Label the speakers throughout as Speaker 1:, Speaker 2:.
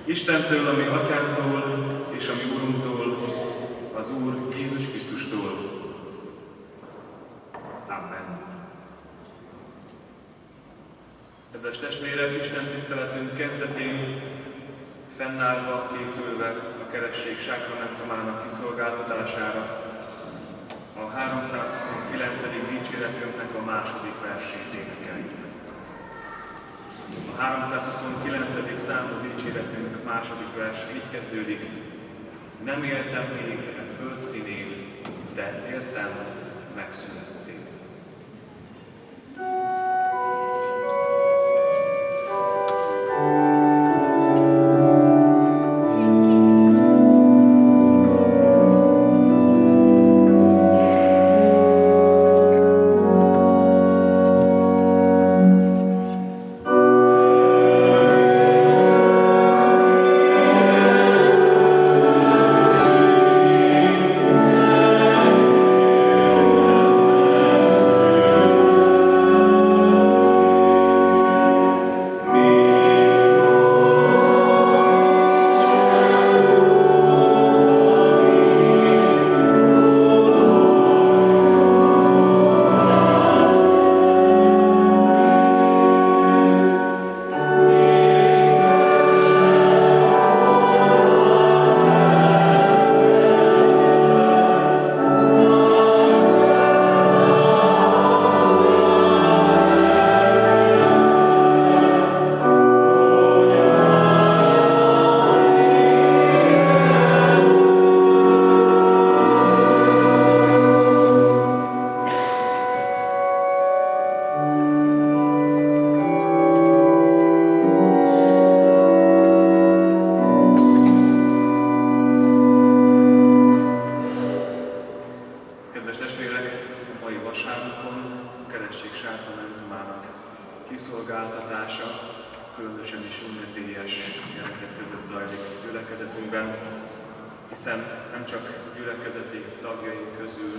Speaker 1: Istentől, a mi Atyánktól és a mi Urunktól, az Úr Jézus Krisztustól. Amen. Kedves testvérek, Isten tiszteletünk kezdetén fennállva, készülve a keresztség sákramentumának kiszolgáltatására a 329. dicséretünknek a második versét énekeljük. A 329. számú dicséretünk második vers így kezdődik: nem éltem még a föld színén, de értem, megszülettél. Kiszolgáltatása különösen is ünnepélyes gyerekek között zajlik gyülekezetünkben, hiszen nem csak gyülekezeti tagjaink közül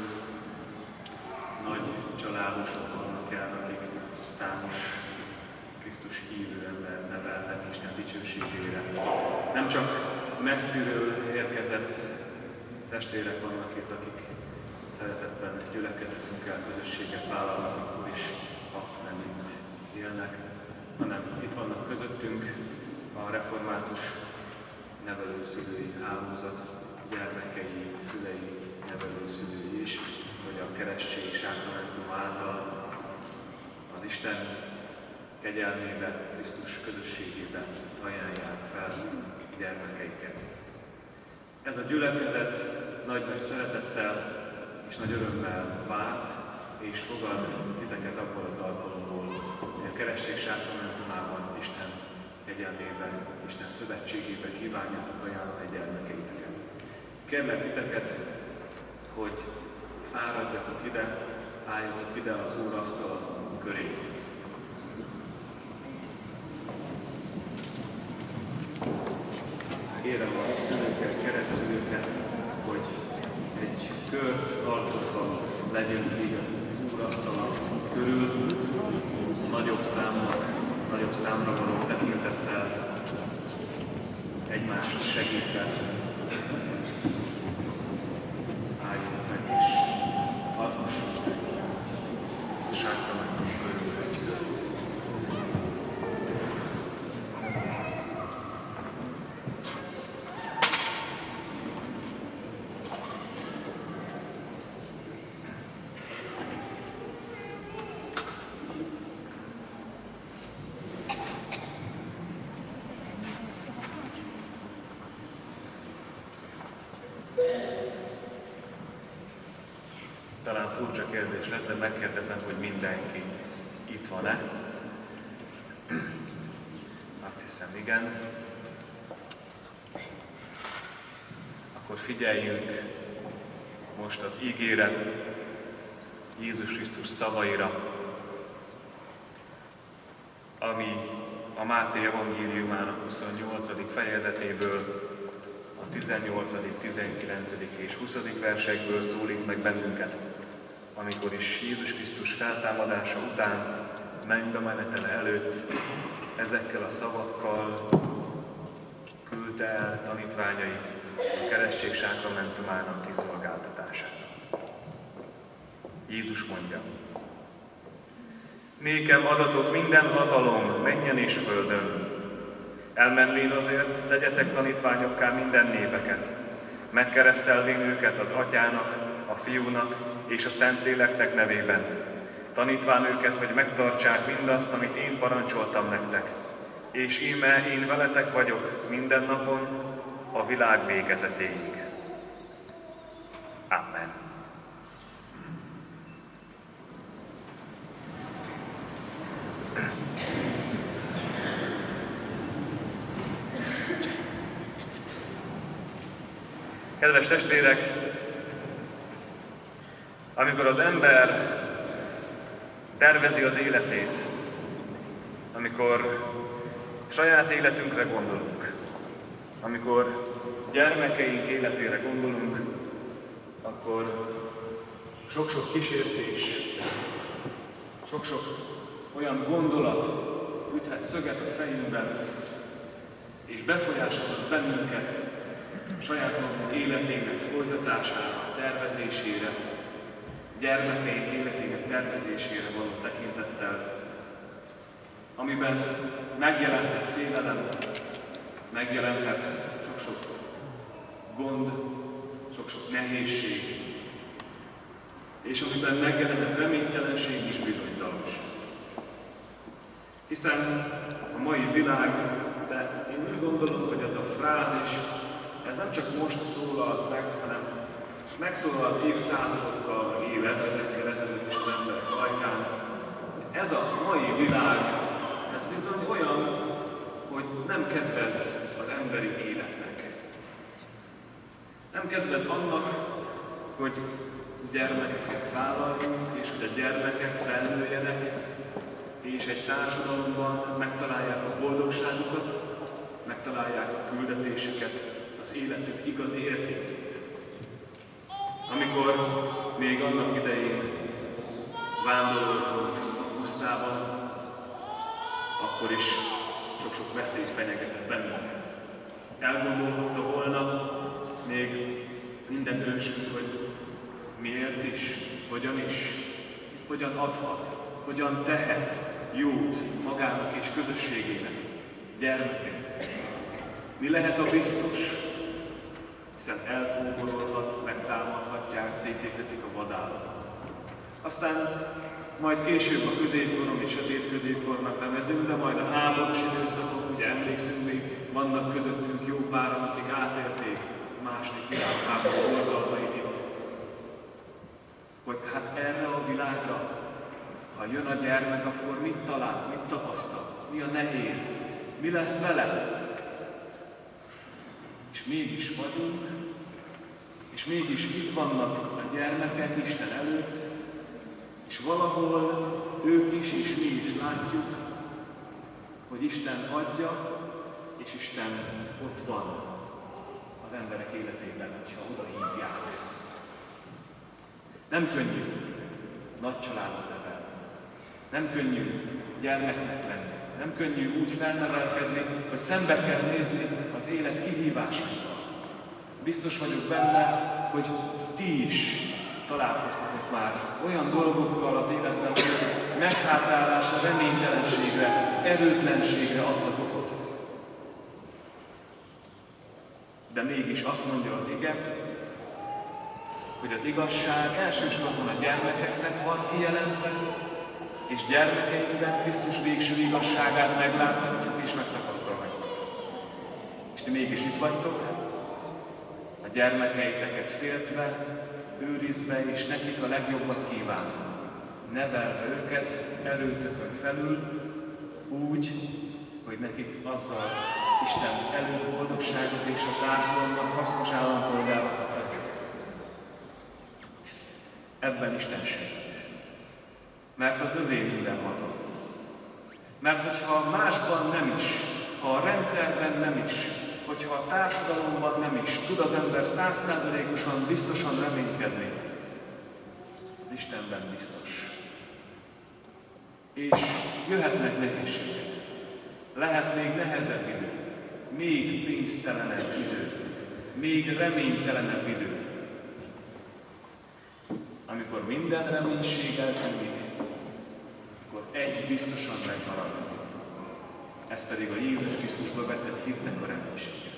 Speaker 1: nagy családosok vannak el, akik számos Krisztus hívő ember nevelnek Isten dicsőségére. Nem csak messziről érkezett testvérek vannak itt, akik szeretetben gyülekezetünkkel közösséget vállalnak, akkor is, ha nem itt élnek, hanem itt vannak közöttünk a református nevelőszülői hálózat gyermekei, szülei, nevelőszülői is, hogy a keresztség sákramentum által az Isten kegyelmébe, Krisztus közösségében ajánlják fel gyermekeiket. Ez a gyülekezet nagy-nagy szeretettel és nagy örömmel várt és fogad titeket abból az alkalomból, hogy a keresztség sákramentumában Isten kegyelmébe, Isten szövetségébe kívánjátok ajánlani gyermekeiteket. Kérlek titeket, hogy fáradjatok ide, álljatok ide az Úr asztal köré. Kérem a szülőket, keresztszülőket, hogy egy kört tartotva legyünk így az Úr asztala körül, nagyobb számra való tekintettel, egymást segítve. Álljunk meg is, alkossunk a sákramentum körül egy kört. Talán furcsa kérdés lesz, de megkérdezem, hogy mindenki itt van-e? Azt hiszem, igen. Akkor figyeljünk most az ígére, Jézus Krisztus szavaira, ami a Máté evangéliumának 28. fejezetéből, a 18., 19. és 20. versekből szólít meg bennünket, amikor is Jézus Krisztus feltámadása után, mennybe menetele előtt ezekkel a szavakkal küldte el tanítványait a keresztség sákramentumának kiszolgáltatására. Jézus mondja: nékem adatok minden hatalom mennyen és földön. Elmenvén azért legyetek tanítványokká minden népeket, megkeresztelvén őket az Atyának, a Fiúnak és a Szentléleknek nevében, tanítván őket, hogy megtartsák mindazt, amit én parancsoltam nektek, és íme én veletek vagyok minden napon a világ végezetéig. Amen. Kedves testvérek, amikor az ember tervezi az életét, amikor saját életünkre gondolunk, amikor gyermekeink életére gondolunk, akkor sok-sok kísértés, sok-sok olyan gondolat üthet szöget a fejünkben, és befolyásolhat bennünket saját magunk életének folytatására, tervezésére, gyermekeink életének tervezésére való tekintettel, amiben megjelenhet félelem, megjelenhet sok-sok gond, sok-sok nehézség, és amiben megjelenhet reménytelenség és bizonytalanság. Hiszen a mai világ, de én úgy gondolom, hogy ez a frázis, ez nem csak most szólalt meg, hanem megszólalt évszázadokkal, évezredekkel ezelőtt is az emberek ajkán. Ez a mai világ, ez bizony olyan, hogy nem kedvez az emberi életnek. Nem kedvez annak, hogy gyermekeket vállaljunk, és hogy a gyermekek felnőjenek, és egy társadalomban megtalálják a boldogságukat, megtalálják a küldetésüket, az életük igazi értékét. Amikor még annak idején vándoroltunk a pusztában, akkor is sok-sok veszély fenyegetett bennünket. Elgondolhatta volna még minden ősünk, hogy miért is, hogyan adhat, hogyan tehet jót magának és közösségének, gyermekeinek. Mi lehet a biztos? Hiszen elkóborolhat, megtámadhatják, szétépítik a vadállatot. Aztán majd később a középkoron és sötét középkornak nevezünk, de majd a háborús időszakok, ugye emlékszünk még, vannak közöttünk jó páran, akik átélték a második világháború borzalmait itt. Hogy hát erre a világra, ha jön a gyermek, akkor mit talál, mit tapasztal, mi a nehéz, mi lesz vele? És mégis vagyunk, és mégis itt vannak a gyermekek Isten előtt, és valahol ők is, és mi is látjuk, hogy Isten adja, és Isten ott van az emberek életében, hogyha oda hívják. Nem könnyű nagy családot nevelni, nem könnyű gyermeknek lenni, nem könnyű úgy felnevelkedni, hogy szembe kell nézni az élet kihívásaival. Biztos vagyok benne, hogy ti is találkoztatok már olyan dolgokkal az életben, hogy meghátrálásra, reménytelenségre, erőtlenségre adtak okot. De mégis azt mondja az ige, hogy az igazság elsősorban a gyermekeknek van kijelentve, és gyermekeinkben Krisztus végső igazságát megláthatjuk és megtapasztalhatjuk. És ti mégis itt vagytok, a gyermekeiteket féltve, őrizve és nekik a legjobbat kívánva, nevelve őket erőtökön felül, úgy, hogy nekik azzal Isten előtt boldogságot és a társadalomnak hasznos állampolgárokat adjuk. Ebben Isten segít. Mert az övé mindenható. Mert hogyha másban nem is, ha a rendszerben nem is, hogyha a társadalomban nem is tud az ember 100%-osan biztosan reménykedni, az Istenben biztos. És jöhetnek nehézségek. Lehet még nehezebb idő. még pénztelenebb idő, még reménytelenebb idő, amikor minden reménység eltűnik, akkor egy biztosan megmarad. Ez pedig a Jézus Krisztusba vetett hitnek a reménysége.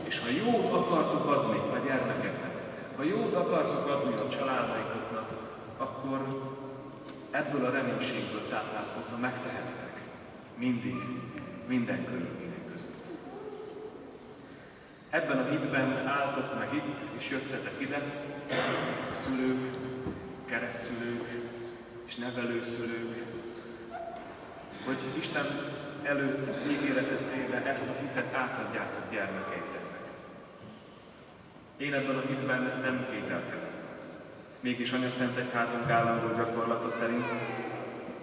Speaker 1: És ha jót akartuk adni a gyermekeknek, ha jót akartuk adni a családaitoknak, akkor ebből a reménységből táplálkozva megtehetitek. Mindig, minden körülmények között. Ebben a hitben álltok meg itt, és jöttetek ide, szülők, keresztszülők és nevelőszülők, hogy Isten előtt ígéretet téve ezt a hitet átadjátok gyermekeiteknek. Én ebben a hitben nem kételkedem. Mégis Anyaszentegyházunk állandó gyakorlata szerint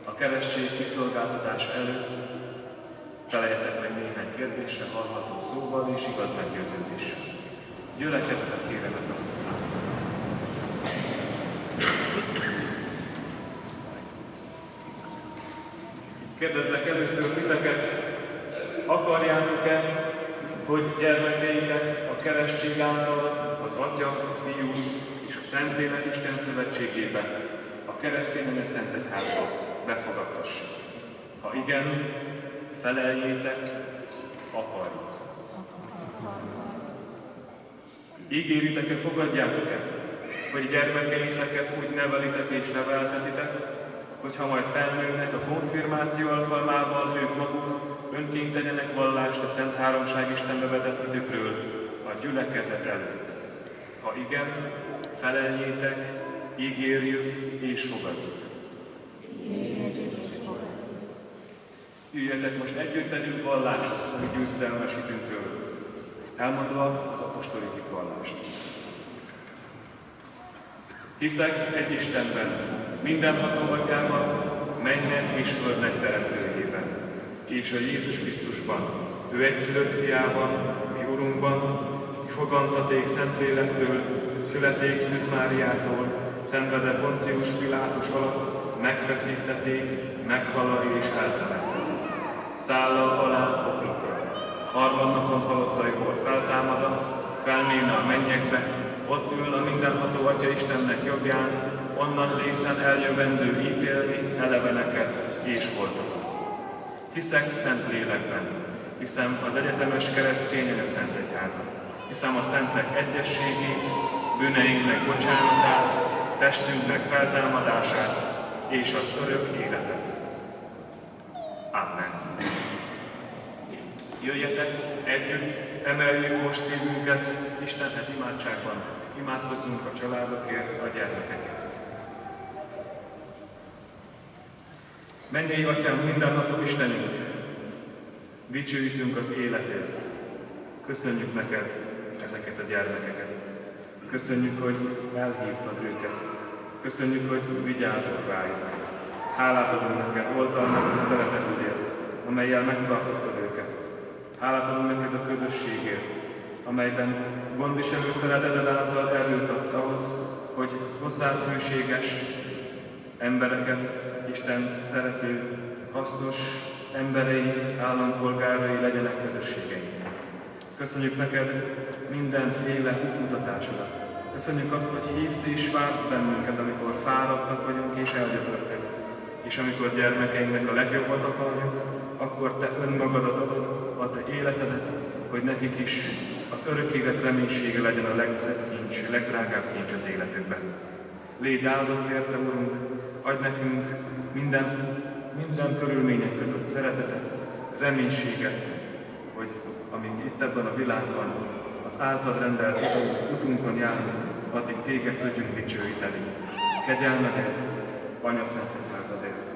Speaker 1: a keresztség kiszolgáltatása előtt felejtek meg néhány kérdéssel, hallható szóval és igaz meggyőződéssel. Gyülekezetet kérem ez a Kérdezlek először titeket, akarjátok-e, hogy gyermekeitek a keresztség által az Atya, a Fiú és a Szentlélek Isten szövetségében a keresztény Anyaszentegyházba befogadtassak? Ha igen, feleljétek, akarjuk. Ígéritek-e, fogadjátok-e, hogy gyermekeiteket úgy nevelitek és neveltetitek, hogyha majd felnőnek a konfirmáció alkalmával, ők maguk önként tegyenek vallást a Szent Háromság Istenbe vetett hitükről a gyülekezet előtt. Ha igen, feleljétek, ígérjük és fogadjuk. Üljetek most együtt, tegyünk vallást a mi győzedelmes hitünkről, elmondva az apostoli hitvallást. Hiszek egy Istenben, mindenható Atyában, mennek és földnek teremtőjében, és a Jézus Krisztusban, ő egyszülött fiában, mi Urunkban, ki fogantaték Szentlélektől, születék Szűz Máriától, szenvede Poncius Pilátus alatt, megfeszítették, meghala és eltemették. Szállal alá poklokra, harmadnapon halottaiból feltámada, felméne a mennyekbe, ott ül a mindenható Atya Istennek jobbján, onnan lészen eljövendő ítélni eleveneket és holtokat. Hiszek szent lélekben, hiszem az egyetemes keresztény Anyaszentegyházat, hiszem a szentek egyességét, bűneinknek bocsánatát, testünknek feltámadását és az örök életet. Amen. Jöjjetek együtt, emeljük most szívünket Istenhez imádságban, imádkozzunk a családokért, a gyermekekért. Mennyei Atyám, mindenható Istenünk, dicsőítünk az életért. Köszönjük neked ezeket a gyermekeket. Köszönjük, hogy elhívtad őket. Köszönjük, hogy vigyázol rájuk. Hálát adunk neked oltalmazó szeretetedért, amellyel megtartottad őket. Hálát adunk neked a közösségért, amelyben gondviselő szereteted által erőt adsz ahhoz, hogy hozzád hűséges embereket, Istent szerető, hasznos emberei, állampolgárai legyenek közösségeink. Köszönjük neked mindenféle útmutatásodat. Köszönjük azt, hogy hívsz és vársz bennünket, amikor fáradtak vagyunk és elgyötörtek. És amikor gyermekeinknek a legjobbat akarjuk, akkor te önmagadat adod, a te életedet, hogy nekik is az örök élet reménysége legyen a legszebb kincs, legdrágább kincs az életükben. Légy áldott érte, Urunk, adj nekünk minden körülmények között szeretetet, reménységet, hogy amíg itt ebben a világban az általad rendelt utunkon járunk, addig téged tudjunk dicsőíteni. Kegyelmedért, Anyaszentegyházadért.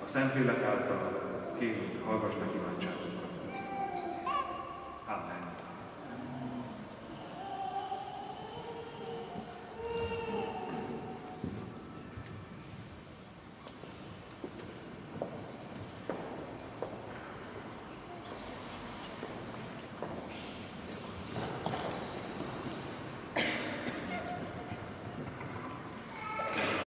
Speaker 1: A Szentlélek által kérjük, hallgass meg imádságunkat.